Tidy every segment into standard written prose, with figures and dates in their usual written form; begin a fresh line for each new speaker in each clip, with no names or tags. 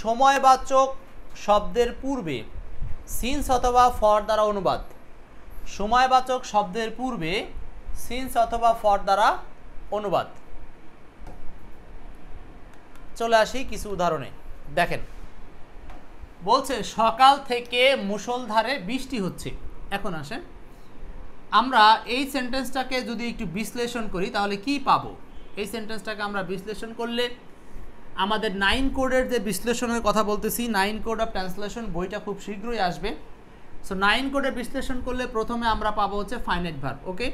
সময়বাচক শব্দের পূর্বে সিন্স অথবা ফর দ্বারা অনুবাদ। সময়বাচক শব্দের পূর্বে সিন্স অথবা ফর দ্বারা অনুবাদ। চলে আসি কিছু উদাহরণে। দেখেন, বলছে সকাল থেকে মুষলধারে বৃষ্টি হচ্ছে। এখন আসেন, আমরা এই সেন্টেন্সটাকে যদি একটু বিশ্লেষণ করি তাহলে কি পাবো? এই সেন্টেন্সটাকে আমরা বিশ্লেষণ করলে আমাদের 9 কোডের যে বিশ্লেষণের কথা বলতেছি, 9 কোড অফ ট্রান্সলেশন বইটা খুব শীঘ্রই আসবে। সো 9 কোডে বিশ্লেষণ করলে প্রথমে আমরা পাবো হচ্ছে ফাইনাইট ভার্ব। ওকে,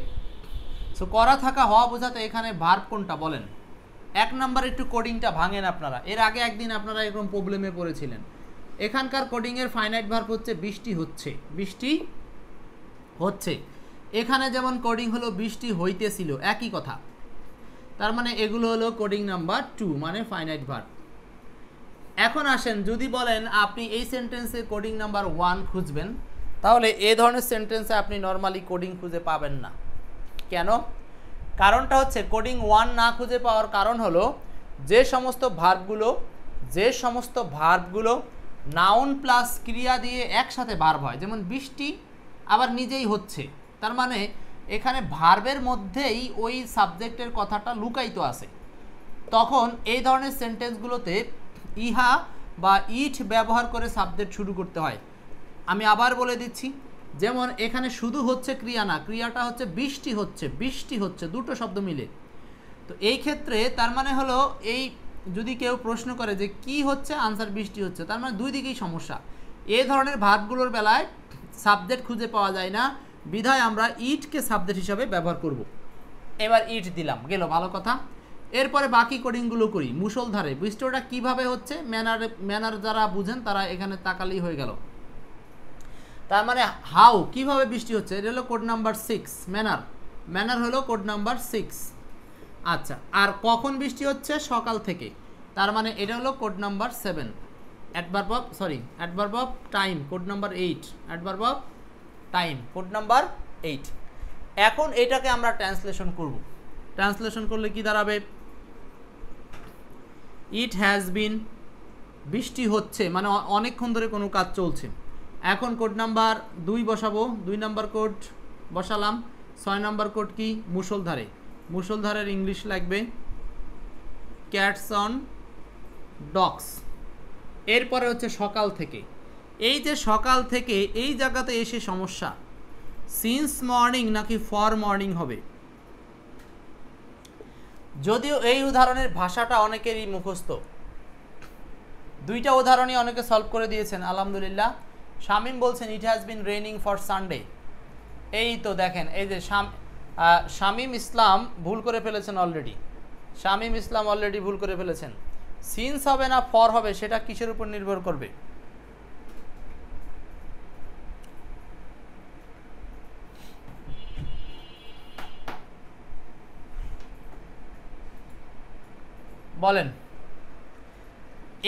সো করা থাকা হওয়া বোঝাতে এখানে ভার্ব কোনটা বলেন? 1 নাম্বার একটু কোডিংটা ভাঙেন আপনারা। এর আগে একদিন আপনারা এরকম প্রবলেমে পড়েছিলেন। এখানকার কোডিংয়ের ফাইনাইট ভার্ব হচ্ছে বৃষ্টি হচ্ছে। বৃষ্টি হচ্ছে। এখানে যেমন কোডিং হলো বৃষ্টি হইতেছিল, একই কথা। তার মানে এগুলো হলো কোডিং নাম্বার 2, মানে ফাইনাইট ভার্ব। এখন আসেন, যদি বলেন আপনি এই সেন্টেন্সে কোডিং নাম্বার 1 খুঁজবেন, তাহলে এই ধরনের সেন্টেন্সে আপনি নর্মালি কোডিং খুঁজে পাবেন না। কেন? কারণটা হচ্ছে কোডিং 1 না খুঁজে পাওয়ার কারণ হলো যে সমস্ত ভার্বগুলো নাউন প্লাস ক্রিয়া দিয়ে একসাথে ভার্ব হয়, যেমন বৃষ্টি আবার নিজেই হচ্ছে, তার মানে এখানে ভার্বের মধ্যেই ওই সাবজেক্টের কথাটা লুকায়িত আছে। তখন এই ধরনের সেন্টেন্সগুলোতে ইহা বা ইট ব্যবহার করে সাবজেক্ট শুরু করতে হয়। আমি আবার বলে দিচ্ছি, যেমন এখানে শুধু হচ্ছে ক্রিয়া না, ক্রিয়াটা হচ্ছে বৃষ্টি হচ্ছে। বৃষ্টি হচ্ছে দুটো শব্দ মিলে। তো এই ক্ষেত্রে তার মানে হলো, এই যদি কেউ প্রশ্ন করে যে কি হচ্ছে, আনসার বৃষ্টি হচ্ছে, তার মানে দুই দিকেই সমস্যা। এই ধরনের ভার্বগুলোর বেলায় সাবজেক্ট খুঁজে পাওয়া যায় না, বিধায় আমরা ইটকে সাবজেক্ট হিসাবে ব্যবহার করব। এবার ইট দিলাম, গেল, ভালো কথা। এরপরে বাকি কোডিংগুলো করি। মুষলধারে বৃষ্টিটা কিভাবে হচ্ছে, ম্যানার যারা বুঝেন তারা এখানে তাকালেই হয়ে গেল। তার মানে হাউ, কিভাবে বৃষ্টি হচ্ছে, এটা হলো কোড নাম্বার 6। ম্যানার হলো কোড নাম্বার 6। আচ্ছা, আর কখন বৃষ্টি হচ্ছে? সকাল থেকে, তার মানে এটা হলো code number 7। Adverb of time, code number 8। Adverb of time, code number 8। এখন এটাকে আমরা ট্রান্সলেশন করব। ট্রান্সলেশন করলে কি দাঁড়াবে? ইট হ্যাজ বিন, বৃষ্টি হচ্ছে মানে অনেকক্ষণ ধরে কোনো কাজ চলছে। এখন কোড নাম্বার 2 বসাবো, 2 নাম্বার কোড বসালাম। 6 নাম্বার কোড কি? মুষলধারে। মুষলধারের ইংলিশ লাগবে ক্যাটস অন ডগস। এরপরে হচ্ছে সকাল থেকে। এই যে সকাল থেকে, এই জায়গাতে এসে সমস্যা, সিন্স মর্নিং নাকি ফর মর্নিং হবে। যদিও এই উদাহরণের ভাষাটা অনেকেরই মুখস্থ, 2টা উদাহরণই অনেকে সলভ করে দিয়েছেন আলহামদুলিল্লাহ। শামীম বলছেন it has been raining for Sunday. এই তো দেখেন, এই যে শামীম ইসলাম ভুল করে ফেলেছেন অলরেডি। শামীম ইসলাম অলরেডি ভুল করে ফেলেছেন। সিন্স হবে না ফর হবে, সেটা কিসের উপর নির্ভর করবে? বলেন।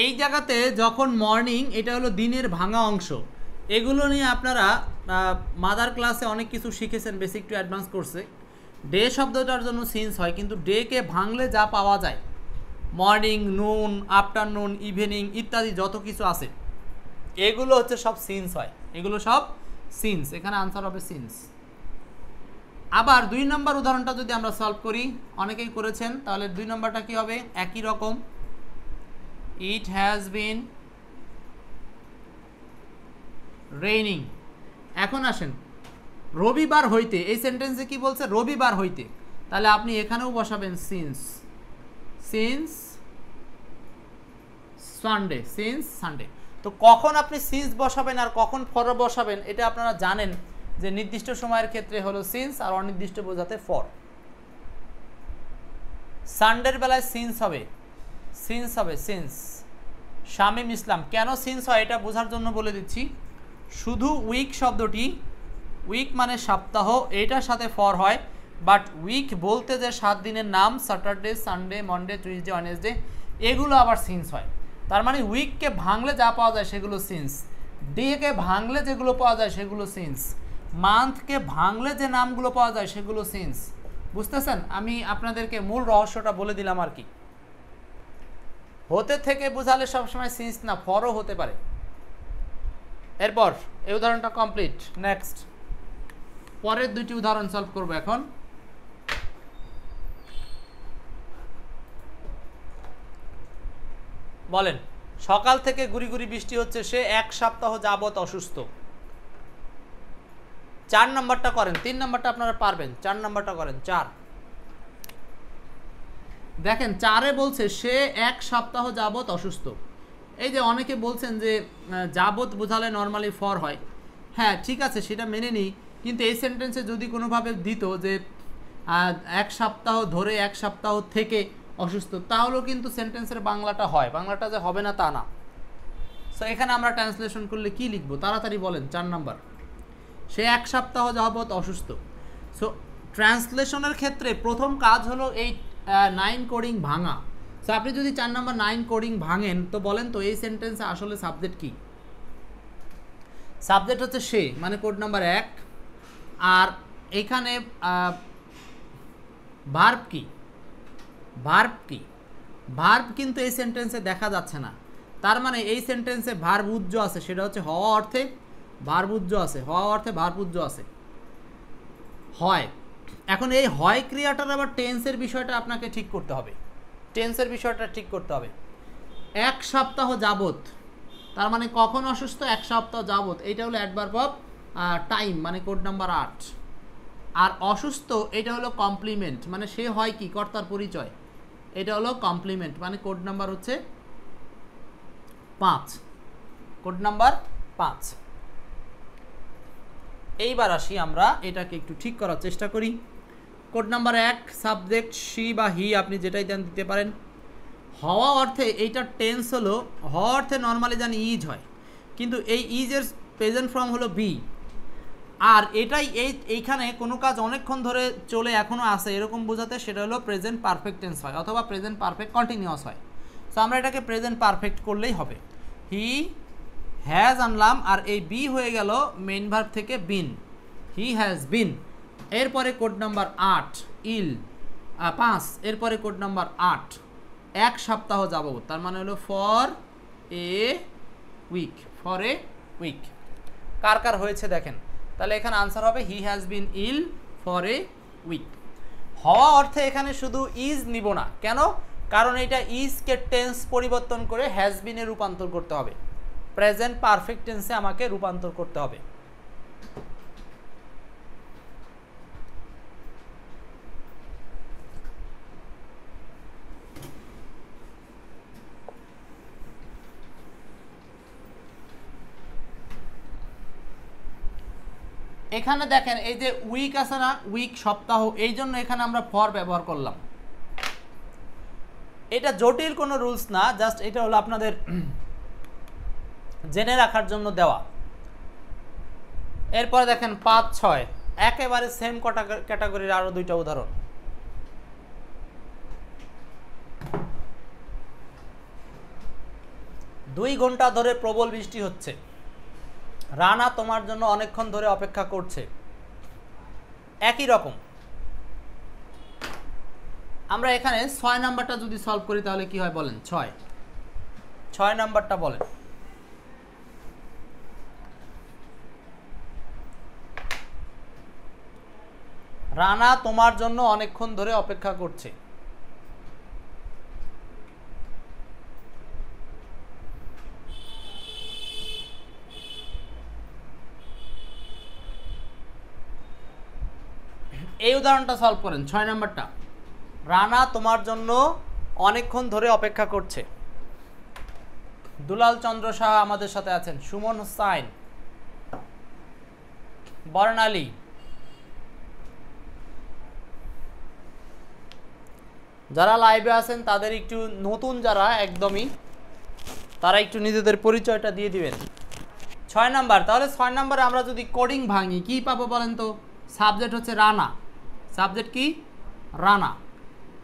এই জায়গাতে যখন মর্নিং, এটা হলো দিনের ভাঙা অংশ। এগুলো নিয়ে আপনারা মাদার ক্লাসে অনেক কিছু শিখেছেন, বেসিক টু অ্যাডভান্স কোর্সে। ডে শব্দটার জন্য সিন্স হয়, কিন্তু ডেকে ভাঙলে যা পাওয়া যায়, মর্নিং, নুন, আফটারনুন, ইভিনিং ইত্যাদি যত কিছু আছে, এগুলো হচ্ছে সব সিন্স হয়। এগুলো সব সিন্স। এখানে আনসার হবে সিন্স। আবার 2 নম্বর উদাহরণটা যদি আমরা সলভ করি, অনেকেই করেছেন, তাহলে 2 নম্বরটা কি হবে? একই রকম, ইট হ্যাজ বিন রেইনিং। এখন আসেন, রবিবার হইতে, এই সেন্টেন্সে কি বলছে? রবিবার হইতে। তাহলে আপনি এখানেও বসাবেন সিন্স সানডে, সিন্স সানডে। তো কখন আপনি সিন্স বসাবেন আর কখন ফর বসাবেন, এটা আপনারা জানেন যে নির্দিষ্ট সময়ের ক্ষেত্রে হলো সিন্স, আর অনির্দিষ্ট বোঝাতে ফর। সানডের বেলায় সিন্স হবে সিন্স। শামীম ইসলাম, কেন সিন্স হয় এটা বোঝার জন্য বলে দিচ্ছি। শুধু উইক শব্দটি, উইক মানে সপ্তাহ, এটার সাথে ফর হয়, বাট উইক বলতে যে 7 দিনের নাম, Saturday, Sunday, Monday, Tuesday, Wednesday, এগুলো আবার সিন্স হয়। তার মানে উইককে ভাঙলে যা পাওয়া যায় সেগুলো সিন্স, ডেকে ভাঙলে যেগুলো পাওয়া যায় সেগুলো সিন্স, মান্থকে ভাঙলে যে নামগুলো পাওয়া যায় সেগুলো সিন্স। বুঝতেছেন? আমি আপনাদেরকে মূল রহস্যটা বলে দিলাম আর কি। হতে থেকে বোঝালে সবসময় সিন্স না, ফরও হতে পারে। এরপর এই উদাহরণটা কমপ্লিট। নেক্সট, পরের দুইটি উদাহরণ সলভ করব এখন। বলেন, সকাল থেকে গুড়ি গুড়ি বৃষ্টি হচ্ছে, সে 1 সপ্তাহ যাবত অসুস্থ। 4 নম্বরটা করেন, 3 নম্বরটা আপনারা পারবেন, 4 নম্বরটা করেন। 4 দেখেন, 4-এ বলছে সে 1 সপ্তাহ যাবত অসুস্থ। এই যে অনেকে বলছেন যে যাবত বোঝালে নর্মালি ফর হয়, হ্যাঁ ঠিক আছে, সেটা মেনে নিই, কিন্তু এই সেন্টেন্সে যদি কোনোভাবে দিত যে 1 সপ্তাহ ধরে 1 সপ্তাহ থেকে অসুস্থ, তাহলেও কিন্তু সেন্টেন্সের বাংলাটা হয়, বাংলাটা যে হবে না তা না। সো এখানে আমরা ট্রান্সলেশন করলে কি লিখবো তাড়াতাড়ি বলেন। 4 নাম্বার, সে 1 সপ্তাহ যাবত অসুস্থ। সো ট্রান্সলেশনের ক্ষেত্রে প্রথম কাজ হলো এই 9 কোডিং ভাঙা। সো আপনি যদি 4 নাম্বার 9 কোডিং ভাঙেন, তো বলেন তো এই সেন্টেন্সে আসলে সাবজেক্ট কি? সাবজেক্ট হচ্ছে সে, মানে কোড নাম্বার 1। আর এখানে ভার্ব কি? ভার্ব কি? ভার্ব কিন্তু এই সেন্টেন্সে দেখা যাচ্ছে না। তার মানে এই সেন্টেন্সে ভার্ব উজ্জ আছে, সেটা হচ্ছে হওয়া অর্থে ভার্ব উজ্জ আছে, হওয়া অর্থে ভার্ব উজ্জ আছে, হয়। এখন এই হয় ক্রিয়াটার আবার টেন্সের বিষয়টা আপনাকে ঠিক করতে হবে, টেন্সের বিষয়টা ঠিক করতে হবে। 1 সপ্তাহ যাবত, তার মানে কখন অসুস্থ? 1 সপ্তাহ যাবত। এইটা হলো অ্যাডভার্ব অফ টাইম, মানে কোড নাম্বার 8। আর অসুস্থ এটা হলো কমপ্লিমেন্ট, মানে সে হয় কি? কর্তার পরিচয়। এটা হলো কমপ্লিমেন্ট, মানে কোড নাম্বার হচ্ছে 5, কোড নাম্বার 5। এইবার আসি আমরা এটাকে একটু ঠিক করার চেষ্টা করি। কোড নাম্বার 1 সাবজেক্ট শি বা হি, আপনি যেটাই দেন দিতে পারেন। হওয়া অর্থে এইটার টেন্স হলো, হওয়া অর্থে নর্মালি জানি ইজ হয়, কিন্তু এই ইজের প্রেজেন্ট ফর্ম হলো বি। আর এটাই এইখানে কোনো কাজ অনেকক্ষণ ধরে চলে এখনও আসে এরকম বোঝাতে সেটা হলো প্রেজেন্ট পারফেক্ট টেন্স হয়, অথবা প্রেজেন্ট পারফেক্ট কন্টিনিউয়াস হয়। সো আমরা এটাকে প্রেজেন্ট পারফেক্ট করলেই হবে। হি হ্যাজ আনলাম, আর এই বি হয়ে গেল মেইন ভার্ব থেকে বিন, হি হ্যাজ বিন। এরপরে কোড নাম্বার 8 ইল 5, এরপরে কোড নাম্বার 8 1 সপ্তাহ যাবত, তার মানে হলো for a week, for a week. কার কার হয়েছে দেখেন, তাহলে এখানে আনসার হবে he has been ill for a week. হওয়া অর্থে এখানে শুধু ইজ নিব না, কেন? কারণ এটা ইজকে টেন্স পরিবর্তন করে হ্যাজ বিনে রূপান্তর করতে হবে, প্রেজেন্ট পারফেক্ট টেন্সে আমাকে রূপান্তর করতে হবে। এখানে দেখেন এই যে উইক আছে না, উইক সপ্তাহ, এই জন্য এখানে আমরা ফর ব্যবহার করলাম। এটা জটিল কোনো রুলস না, জাস্ট এটা হলো আপনাদের জেনে রাখার জন্য দেওয়া। এরপরে দেখেন 5, 6 একেবারে সেম ক্যাটাগরির আরো 2টা উদাহরণ। দুই ঘন্টা ধরে প্রবল বৃষ্টি হচ্ছে, রানা তোমার জন্য অনেকক্ষণ ধরে অপেক্ষা করছে। একই রকম আমরা এখানে 6 নাম্বারটা যদি সলভ করি তাহলে কি হয় বলেন? 6 নাম্বারটা বলেন। রানা তোমার জন্য অনেকক্ষণ ধরে অপেক্ষা করছে। এই উদাহরণটা সলভ করেন, 6 নাম্বারটা। রানা তোমার জন্য অনেকক্ষণ ধরে অপেক্ষা করছে। দুলাল চন্দ্র সাহা আমাদের সাথে আছেন, সুমন হুসাইন, বর্ণালী, যারা লাইভে আছেন তাদের একটু নতুন, যারা একদমই, তারা একটু নিজেদের পরিচয়টা দিয়ে দিবেন। 6 নাম্বার, তাহলে 6 নাম্বারে আমরা যদি কোডিং ভাঙি কি পাবো বলেন তো? সাবজেক্ট হচ্ছে রানা, সাবজেক্ট কি? রানা।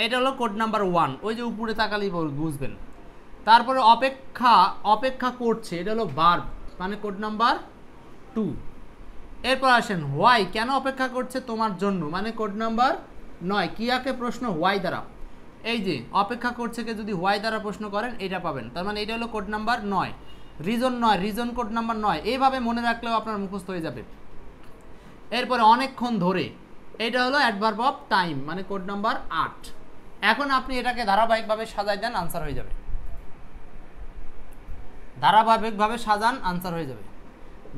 এটা হলো কোড নাম্বার 1, ওই যে উপরে তাকালেই বুঝবেন। তারপরে অপেক্ষা করছে, এটা হলো ভার্ব, মানে কোড নাম্বার 2। এরপর আসেন হোয়াই, কেন অপেক্ষা করছে তোমার জন্য, মানে কোড নাম্বার 9, কিয়াকে প্রশ্ন হোয়াই দ্বারা। এই যে অপেক্ষা করছে কে যদি হোয়াই দ্বারা প্রশ্ন করেন এটা পাবেন, তার মানে এটা হলো code number 9। Reason 9, reason code number 9, এইভাবে মনে রাখলেও আপনার মুখস্থ হয়ে যাবে। এরপরে অনেকক্ষণ ধরে, এটা হলো অ্যাডভার্ব অফ টাইম, মানে কোড নাম্বার 8। এখন আপনি এটাকে ধারাবাহিকভাবে সাজাই দেন, আনসার হয়ে যাবে। ধারাবাহিকভাবে সাজান, আনসার হয়ে যাবে।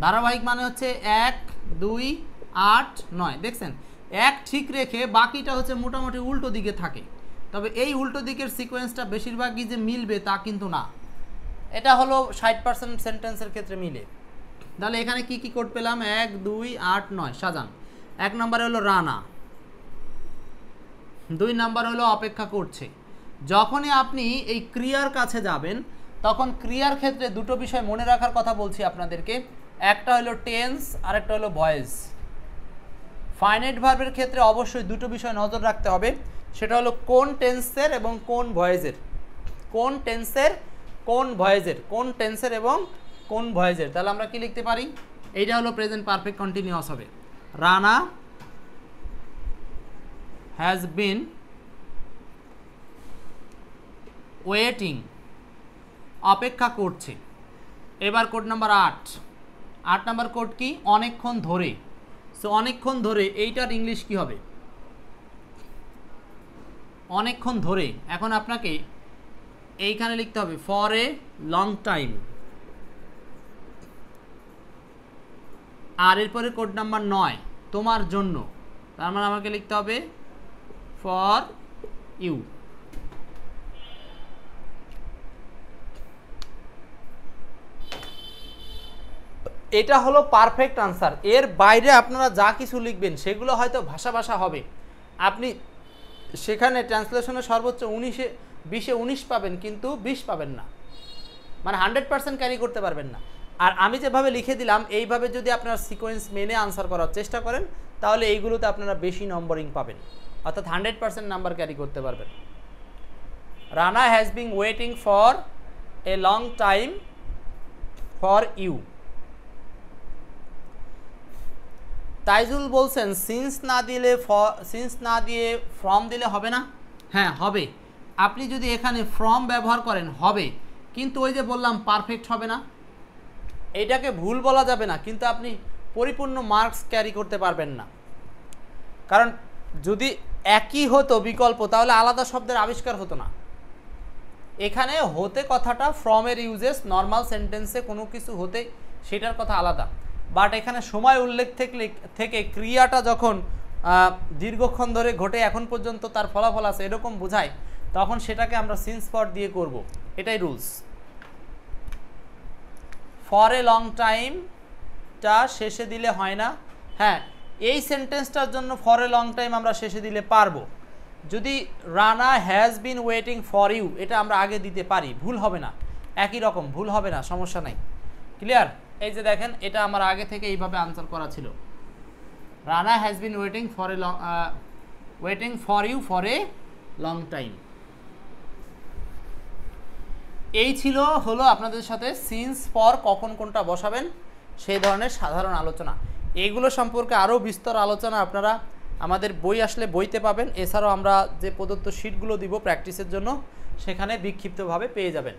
ধারাবাহিক মানে হচ্ছে 1, 2, 8, 9। দেখছেন 1 ঠিক রেখে বাকিটা হচ্ছে মোটামুটি উল্টো দিকে থাকে, তবে এই উল্টো দিকের সিকোয়েন্সটা বেশিরভাগই যে মিলবে তা কিন্তু না। এটা হলো 60% সেন্টেন্সের ক্ষেত্রে মিলে। তাহলে এখানে কি কি কোড পেলাম? 1, 2, 8, 9 সাজান। 1 নম্বরে হলো রানা, 2 নম্বর হলো অপেক্ষা করছে। যখনই আপনি এই ক্রিয়ার কাছে যাবেন তখন ক্রিয়ার ক্ষেত্রে দুটো বিষয় মনে রাখার কথা বলছি আপনাদেরকে, একটা হলো টেন্স আর একটা হলো ভয়েস। ফাইনাইট ভার্বের ক্ষেত্রে অবশ্যই দুটো বিষয় নজর রাখতে হবে, সেটা হলো কোন টেন্সের এবং কোন ভয়েসের। কোন টেন্সের, কোন ভয়েসের, কোন টেন্সের এবং কোন ভয়েসের। তাহলে আমরা কি লিখতে পারি? এইটা হলো প্রেজেন্ট পারফেক্ট কন্টিনিউয়াস হবে। রানা হ্যাজ বিন ওয়েটিং, অপেক্ষা করছে। এবার কোড নাম্বার 8 নাম্বার কোড কি? অনেকক্ষণ ধরে। সো অনেকক্ষণ ধরে এইটার ইংলিশ কি হবে? অনেকক্ষণ ধরে। এখন আপনাকে এইখানে লিখতে হবে ফর এ লং টাইম, আর এরপরে কোড নাম্বার 9 তোমার জন্য, তার মানে আমাকে লিখতে হবে ফর ইউ। এটা হলো পারফেক্ট আনসার। এর বাইরে আপনারা যা কিছু লিখবেন সেগুলো হয়তো ভাষা হবে, আপনি সেখানে ট্রান্সলেশনে সর্বোচ্চ 20-এ 19 পাবেন, কিন্তু 20 পাবেন না, মানে 100% ক্যারি করতে পারবেন না। আর আমি যেভাবে লিখে দিলাম এইভাবে যদি আপনারা সিকোয়েন্স মেনে আনসার করার চেষ্টা করেন তাহলে এইগুলোতে আপনারা বেশি নম্বরিং পাবেন, অর্থাৎ 100% নাম্বার ক্যারি করতে পারবেন। Rana has been waiting for a long time for you. Taijul বলছেন সিন্স না দিয়ে ফ্রম দিলে হবে না? হ্যাঁ হবে। আপনি যদি এখানে ফ্রম ব্যবহার করেন হবে, কিন্তু ওই যে বললাম পারফেক্ট হবে না। এইটাকে ভুল বলা যাবে না, কিন্তু আপনি পরিপূর্ণ মার্কস ক্যারি করতে পারবেন না। কারণ যদি একই হতো বিকল্প তাহলে আলাদা শব্দের আবিষ্কার হতো না। এখানে হতে কথাটা ফ্রমের ইউজেস, নর্মাল সেন্টেন্সে কোনো কিছু হতে সেটার কথা আলাদা, বাট এখানে সময় উল্লেখ থেকে ক্রিয়াটা যখন দীর্ঘক্ষণ ধরে ঘটে এখন পর্যন্ত তার ফলাফল আছে এরকম বোঝায়, তখন সেটাকে আমরা সিন্স ফর দিয়ে করব, এটাই রুলস। ফর এ লং টাইমটা শেষে দিলে হয় না। হ্যাঁ, এই সেন্টেন্সটার জন্য ফর এ লং টাইম আমরা শেষে দিলে পারবো। যদি Rana has been waiting for you এটা আমরা আগে দিতে পারি, ভুল হবে না, একই রকম ভুল হবে না, সমস্যা নাই। ক্লিয়ার? এই যে দেখেন এটা আমার আগে থেকে এইভাবে আনসার করা ছিল। Rana has been waiting for you for a long time. এই হলো আপনাদের সাথে সিন্স ফর কখন কোনটা বসাবেন সেই ধরনের সাধারণ আলোচনা। এইগুলো সম্পর্কে আরও বিস্তর আলোচনা আপনারা আমাদের বই আসলে বইতে পাবেন। এছাড়াও আমরা যে প্রদত্ত শিটগুলো দিব প্র্যাকটিসের জন্য সেখানে বিক্ষিপ্তভাবে পেয়ে যাবেন।